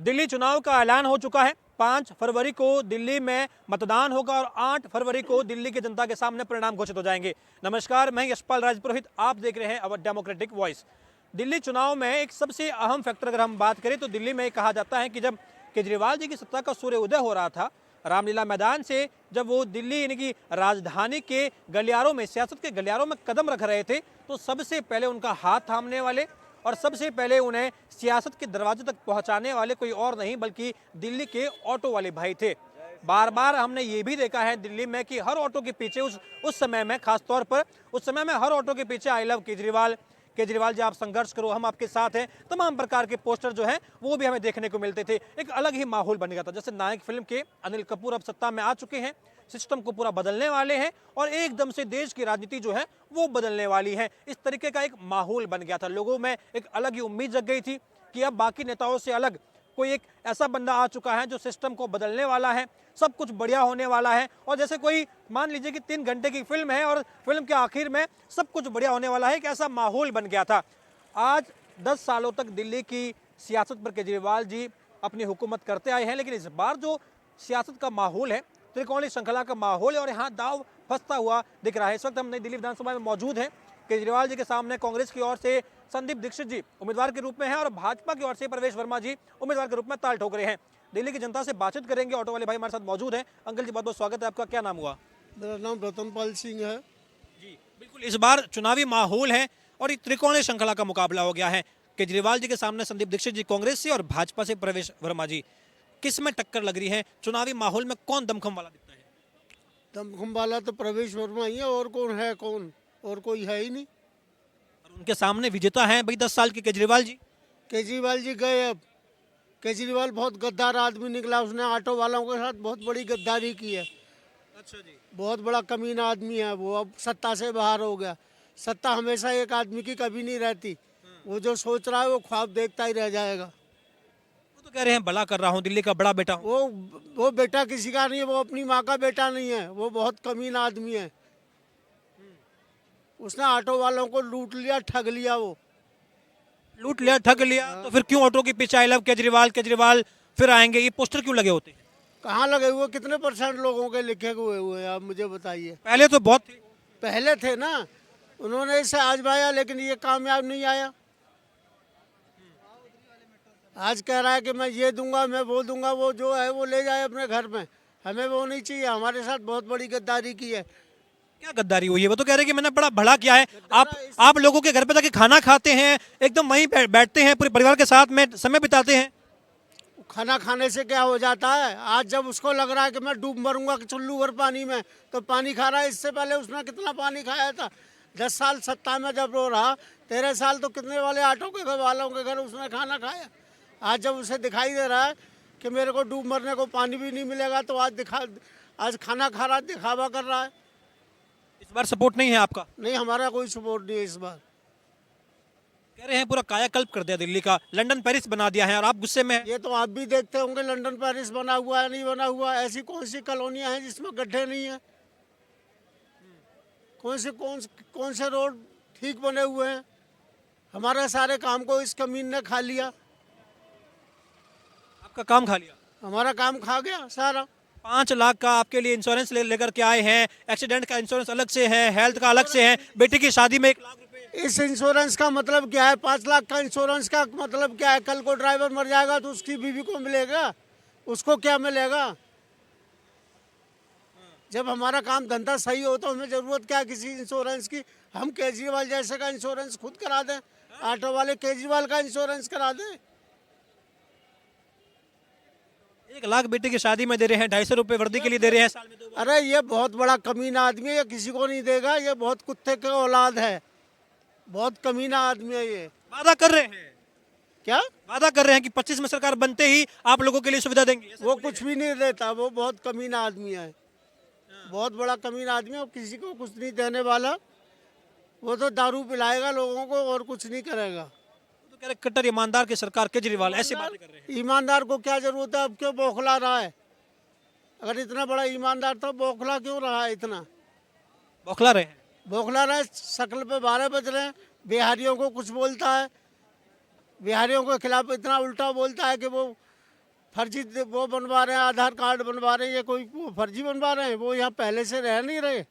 दिल्ली चुनाव का ऐलान हो चुका है। 5 फरवरी को दिल्ली में मतदान होगा और 8 फरवरी को दिल्ली की जनता के सामने परिणाम घोषित हो जाएंगे। नमस्कार, मैं यशपाल राजपुरोहित, आप देख रहे हैं अवर डेमोक्रेटिक वॉइस। दिल्ली चुनाव में एक सबसे अहम फैक्टर अगर हम बात करें तो दिल्ली में कहा जाता है कि जब केजरीवाल जी की सत्ता का सूर्य उदय हो रहा था, रामलीला मैदान से जब वो दिल्ली यानी कि राजधानी के गलियारों में, सियासत के गलियारों में कदम रख रहे थे, तो सबसे पहले उनका हाथ थामने वाले और सबसे पहले उन्हें सियासत के दरवाजे तक पहुंचाने वाले कोई और नहीं बल्कि दिल्ली के ऑटो वाले भाई थे। बार बार हमने ये भी देखा है दिल्ली में कि हर ऑटो के पीछे उस समय में, खासतौर पर उस समय में हर ऑटो के पीछे आई लव केजरीवाल, केजरीवाल जी आप संघर्ष करो, हम आपके साथ हैं, तमाम प्रकार के पोस्टर जो हैं वो भी हमें देखने को मिलते थे। एक अलग ही माहौल बन गया था। जैसे नायक फिल्म के अनिल कपूर अब सत्ता में आ चुके हैं, सिस्टम को पूरा बदलने वाले हैं और एकदम से देश की राजनीति जो है वो बदलने वाली है। इस तरीके का एक माहौल बन गया था। लोगों में एक अलग ही उम्मीद जग गई थी कि अब बाकी नेताओं से अलग कोई एक ऐसा बंदा आ चुका है जो सिस्टम को बदलने वाला है, सब कुछ बढ़िया होने वाला है। और जैसे कोई मान लीजिए कि 3 घंटे की फिल्म है और फिल्म के आखिर में सब कुछ बढ़िया होने वाला है, एक ऐसा माहौल बन गया था। आज 10 सालों तक दिल्ली की सियासत पर केजरीवाल जी अपनी हुकूमत करते आए हैं, लेकिन इस बार जो सियासत का माहौल है, त्रिकोणीय श्रृंखला का माहौल है और यहाँ दाव फंसता हुआ दिख रहा है। इस वक्त हम नई दिल्ली विधानसभा में मौजूद हैं। केजरीवाल जी के सामने कांग्रेस की ओर से संदीप दीक्षित जी उम्मीदवार के रूप में हैं और भाजपा की ओर से प्रवेश वर्मा जी उम्मीदवार के रूप में ताल ठोक रहे हैं। दिल्ली की जनता से बातचीत करेंगे। ऑटो वाले भाई हमारे साथ मौजूद हैं। अंकल जी बहुत बहुत स्वागत है आपका। क्या नाम हुआ? मेरा नाम रतनपाल सिंह है। जी बिल्कुल, इस बार चुनावी माहौल है और एक त्रिकोणीय श्रृंखला का मुकाबला हो गया है। केजरीवाल जी के सामने संदीप दीक्षित जी कांग्रेस से और भाजपा से प्रवेश वर्मा जी। किस में टक्कर लग रही है? चुनावी माहौल में कौन दमखम वाला दिखता है? दमखम वाला तो प्रवेश वर्मा ही है, और कौन है? कौन और कोई है ही नहीं। और उनके सामने विजेता हैं भाई 10 साल के केजरीवाल जी। केजरीवाल जी गए। अब केजरीवाल बहुत गद्दार आदमी निकला। उसने ऑटो वालों के साथ बहुत बड़ी गद्दारी की है। अच्छा जी। बहुत बड़ा कमीना आदमी है वो। अब सत्ता से बाहर हो गया। सत्ता हमेशा एक आदमी की कभी नहीं रहती। वो जो सोच रहा है वो ख्वाब देखता ही रह जाएगा। वो तो कह रहे हैं भला कर रहा हूँ, दिल्ली का बड़ा बेटा हूँ। वो बेटा किसी का नहीं है। वो अपनी माँ का बेटा नहीं है। वो बहुत कमीना आदमी है। उसने ऑटो वालों को लूट लिया, ठग लिया। वो लूट लिया, ठग लिया, तो फिर क्यों ऑटो के पीछे आई लव केजरीवाल, केजरीवाल फिर आएंगे, ये पोस्टर क्यों लगे होते हैं? कहाँ लगे हुए? कितने % लोगों के लिखे हुए हैं आप मुझे बताइए। पहले तो बहुत थे। पहले थे ना, उन्होंने इसे आजमाया लेकिन ये कामयाब नहीं आया। आज कह रहा है कि मैं ये दूंगा, मैं वो दूंगा। वो जो है वो ले जाए अपने घर में। हमें वो नहीं चाहिए। हमारे साथ बहुत बड़ी गद्दारी की है। क्या गद्दारी हुई है? वो तो कह रहे हैं कि मैंने बड़ा भला किया है। आप लोगों के घर पे जाके खाना खाते हैं, एकदम वहीं बैठते हैं, पूरे परिवार के साथ में समय बिताते हैं। खाना खाने से क्या हो जाता है? आज जब उसको लग रहा है कि मैं डूब मरूंगा कि चुल्लू भर पानी में, तो पानी खा रहा है। इससे पहले उसने कितना पानी खाया था? 10 साल सत्ता में जब वो रहा, 13 साल तो कितने वाले ऑटो के घर वालों के घर उसने खाना खाया। आज जब उसे दिखाई दे रहा है कि मेरे को डूब मरने को पानी भी नहीं मिलेगा, तो आज खाना खा रहा, दिखावा कर रहा है। इस बार सपोर्ट नहीं है आपका? नहीं, हमारा कोई सपोर्ट नहीं है इस बार। कह रहे हैं पूरा कायाकल्प कर दिया दिल्ली का, लंदन पेरिस बना दिया है और आप गुस्से में हैं। ये तो आप भी देखते होंगे लंदन पेरिस बना हुआ है नहीं बना हुआ। ऐसी कौन सी कॉलोनियां हैं जिसमें गड्ढे नहीं है? कौन से रोड ठीक बने हुए हैं? हमारे सारे काम को इस कमीन ने खा लिया। आपका काम खा लिया? हमारा काम खा गया सारा। 5 लाख का आपके लिए इंश्योरेंस लेकर के आए हैं। एक्सीडेंट का इंश्योरेंस अलग से है, हेल्थ का अलग से है, बेटी की शादी में 1 लाख रुपए। इस इंश्योरेंस का मतलब क्या है? 5 लाख का इंश्योरेंस का मतलब क्या है? कल को ड्राइवर मर जाएगा तो उसकी बीवी को मिलेगा, उसको क्या मिलेगा? जब हमारा काम धंधा सही हो तो हमें जरूरत क्या है किसी इंश्योरेंस की? हम केजरीवाल जैसे का इंश्योरेंस खुद करा दें। ऑटो वाले केजरीवाल का इंश्योरेंस करा दें। 1 लाख बेटी की शादी में दे रहे हैं, 250 रुपए वर्दी के लिए दे रहे हैं साल में 2 बार। अरे ये बहुत बड़ा कमीना आदमी है। ये किसी को नहीं देगा। ये बहुत कुत्ते के औलाद है। बहुत कमीना आदमी है ये। वादा कर रहे हैं, क्या वादा कर रहे हैं कि 25 में सरकार बनते ही आप लोगों के लिए सुविधा देंगे। वो कुछ भी नहीं देता। वो बहुत कमीना आदमी है। बहुत बड़ा कमीना आदमी है। वो किसी को कुछ नहीं देने वाला। वो तो दारू पिलाएगा लोगों को और कुछ नहीं करेगा। तो कह रहे कट्टर ईमानदार की सरकार केजरीवाल, ऐसी बातें कर रहे हैं। ईमानदार को क्या जरूरत है? अब क्यों बौखला रहा है? अगर इतना बड़ा ईमानदार था, बौखला क्यों रहा है? इतना बौखला रहे हैं। बौखला रहा है। शक्ल पे 12 बज रहे हैं। बिहारियों को कुछ बोलता है, बिहारियों के खिलाफ इतना उल्टा बोलता है कि वो फर्जी वो बनवा रहे हैं, आधार कार्ड बनवा रहे हैं, ये कोई वो फर्जी बनवा रहे हैं। वो यहाँ पहले से रह नहीं रहे।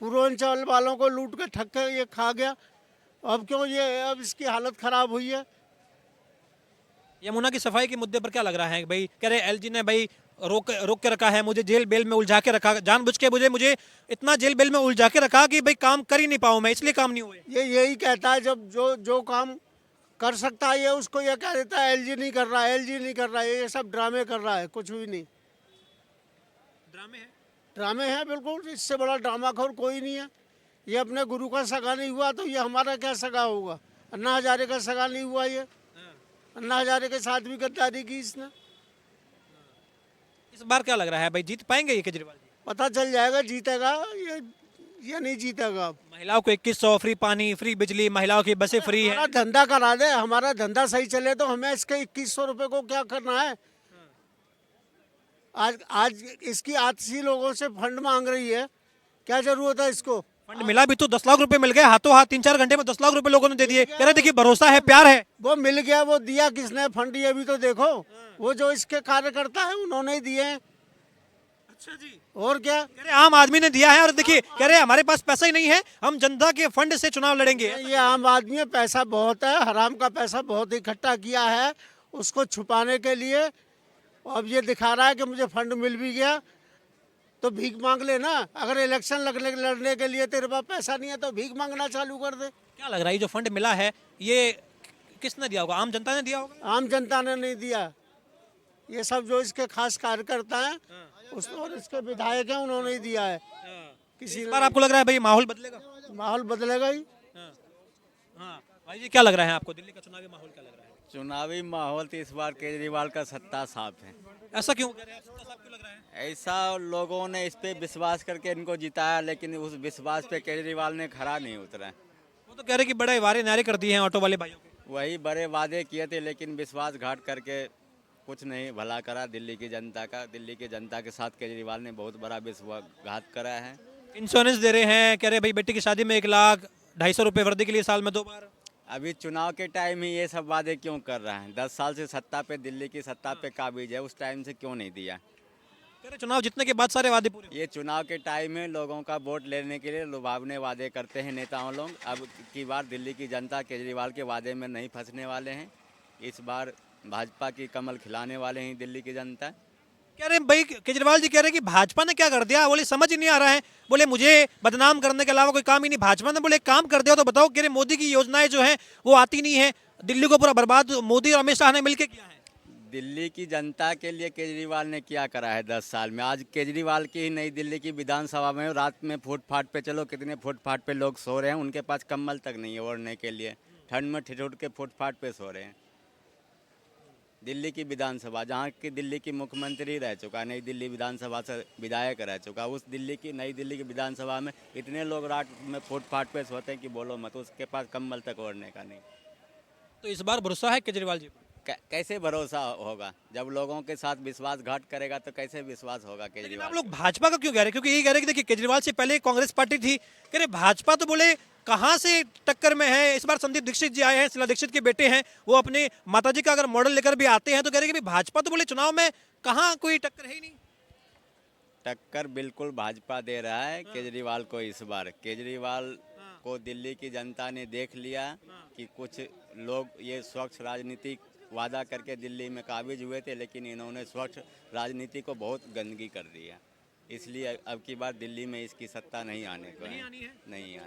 पूर्वांचल वालों को लूट के ठग के ये खा गया। अब क्यों ये अब इसकी हालत खराब हुई है। यमुना की सफाई के मुद्दे पर क्या लग रहा है भाई? कह रहे एलजी ने भाई रोक रोक के रखा है, मुझे जेल बेल में उलझा के रखा, जानबूझ के मुझे इतना जेल बेल में उलझा के रखा कि भाई काम कर ही नहीं पाऊं मैं, इसलिए काम नहीं हुए। ये यही कहता है, जब जो काम कर सकता है ये उसको ये कह देता है एलजी नहीं कर रहा है, एलजी नहीं कर रहा है। ये सब ड्रामे कर रहा है, कुछ भी नहीं। ड्रामे है। ड्रामे हैं बिल्कुल, इससे बड़ा ड्रामाखोर कोई नहीं है। ये अपने गुरु का सगा नहीं हुआ तो ये हमारा क्या सगा होगा? अन्ना हजारे का सगा नहीं हुआ ये। अन्ना हजारे के साथ भी गद्दारी की इसने। इस बार क्या लग रहा है भाई, जीत पाएंगे ये केजरीवाल जी? पता चल जाएगा, जीतेगा ये नहीं जीतेगा। महिलाओं को 2100 फ्री पानी, फ्री बिजली, महिलाओं की बसें फ्री है। हमारा धंधा करा दे, हमारा धंधा सही चले तो हमें इसके 2100 रुपए को क्या करना है। आज आज इसकी आतसी लोगों से फंड मांग रही है, क्या जरूरत है इसको? फंड मिला भी तो 10 लाख रुपए मिल गए हाथों हाथ, 3-4 घंटे में 10 लाख रुपए लोगों ने दे दिए। कह रहे देखिए भरोसा है, प्यार है। वो मिल गया, वो दिया किसने फंड ये भी तो देखो। वो जो इसके कार्यकर्ता है उन्होंने ही दिए हैं। अच्छा जी। और क्या? कह रहे आम आदमी ने दिया है, और देखिए कह रहे हमारे पास पैसा ही नहीं है, हम जनता के फंड से चुनाव लड़ेंगे। ये आम आदमी में पैसा बहुत है, हराम का पैसा बहुत इकट्ठा किया है उसको छुपाने के लिए। अब ये दिखा रहा है कि मुझे फंड मिल भी गया तो भीख मांग लेना। अगर इलेक्शन लड़ने के लिए तेरे पास पैसा नहीं है तो भीख मांगना चालू कर दे। क्या लग रहा है ये जो फंड मिला है ये किसने दिया होगा? आम जनता ने दिया होगा? आम जनता ने नहीं दिया। ये सब जो इसके खास कार्यकर्ता हैं उस और इसके विधायक हैं उन्होंने ही दिया है। किसी इस बार आपको लग रहा है भाई माहौल बदलेगा? माहौल बदलेगा ही। हाँ भाई जी, क्या लग रहा है आपको, दिल्ली का चुनावी माहौल क्या लग रहा है? चुनावी माहौल तो इस बार केजरीवाल का सत्ता साफ है। ऐसा क्यों कह रहे हैं आप? सत्ता साफ क्यों लग रहा है? ऐसा लोगों ने इस पे विश्वास करके इनको जिताया, लेकिन उस विश्वास पे केजरीवाल ने खरा नहीं उतरा। वो तो कह रहे कि बड़े वारे नारे कर दिए हैं ऑटो वाले भाइयों के। वही बड़े वादे किए थे लेकिन विश्वासघात करके कुछ नहीं भला करा दिल्ली की जनता का। दिल्ली की जनता के साथ केजरीवाल ने बहुत बड़ा विश्वासघात करा है। इंश्योरेंस दे रहे हैं, कह रहे भाई बेटी की शादी में 1 लाख, 250 रुपए वर्दी के लिए साल में 2 बार। अभी चुनाव के टाइम ही ये सब वादे क्यों कर रहा है? 10 साल से सत्ता पे, दिल्ली की सत्ता पे काबिज है, उस टाइम से क्यों नहीं दिया? कह रहे चुनाव जीतने के बाद सारे वादे पूरे। ये चुनाव के टाइम में लोगों का वोट लेने के लिए लुभावने वादे करते हैं नेताओं लोग। अब की बार दिल्ली की जनता केजरीवाल के वादे में नहीं फंसने वाले हैं। इस बार भाजपा की कमल खिलाने वाले हैं दिल्ली की जनता। कह रहे भाई केजरीवाल जी कह रहे कि भाजपा ने क्या कर दिया? बोले समझ ही नहीं आ रहा है, बोले मुझे बदनाम करने के अलावा कोई काम ही नहीं। भाजपा ने बोले एक काम कर दिया तो बताओ। कह रहे मोदी की योजनाएं जो हैं वो आती नहीं है, दिल्ली को पूरा बर्बाद मोदी और अमित शाह ने मिलकर किया है। दिल्ली की जनता के लिए केजरीवाल ने क्या करा है 10 साल में? आज केजरीवाल की ही नई दिल्ली की विधानसभा में रात में फुटपाथ पे चलो, कितने फुटपाथ पे लोग सो रहे हैं, उनके पास कंबल तक नहीं है ओढ़ने के लिए, ठंड में ठिठुर के फुटपाथ पे सो रहे हैं। दिल्ली की विधानसभा, जहाँ की दिल्ली की मुख्यमंत्री रह चुका, नई दिल्ली विधानसभा से विधायक रह चुका, उस दिल्ली की नई दिल्ली की विधानसभा में इतने लोग रात में फुटपाथ पे सोते हैं कि बोलो मत, उसके पास कंबल तक ओढ़ने का नहीं। तो इस बार भरोसा है केजरीवाल जी पर? कैसे भरोसा होगा? जब लोगों के साथ विश्वासघात करेगा तो कैसे विश्वास होगा लेकिन केजरीवाल? आप लोग भाजपा का क्यों कह रहे हैं? क्योंकि यही कह रहे हैं कि देखिए केजरीवाल से पहले कांग्रेस पार्टी थी, कह रहे भाजपा तो बोले कहाँ से टक्कर में है। इस बार संदीप दीक्षित जी आए हैं, शीला दीक्षित के बेटे हैं, वो अपने माताजी का अगर मॉडल लेकर भी आते हैं तो कह रहे हैं कि भाजपा तो बोले चुनाव में कहाँ कोई टक्कर है ही नहीं। टक्कर बिल्कुल भाजपा दे रहा है केजरीवाल को। इस बार केजरीवाल को दिल्ली की जनता ने देख लिया कि कुछ लोग ये स्वच्छ राजनीति वादा करके दिल्ली में काबिज हुए थे, लेकिन इन्होंने स्वच्छ राजनीति को बहुत गंदगी कर दिया। इसलिए अब की बार दिल्ली में इसकी सत्ता नहीं आने को है, नहीं आनी है।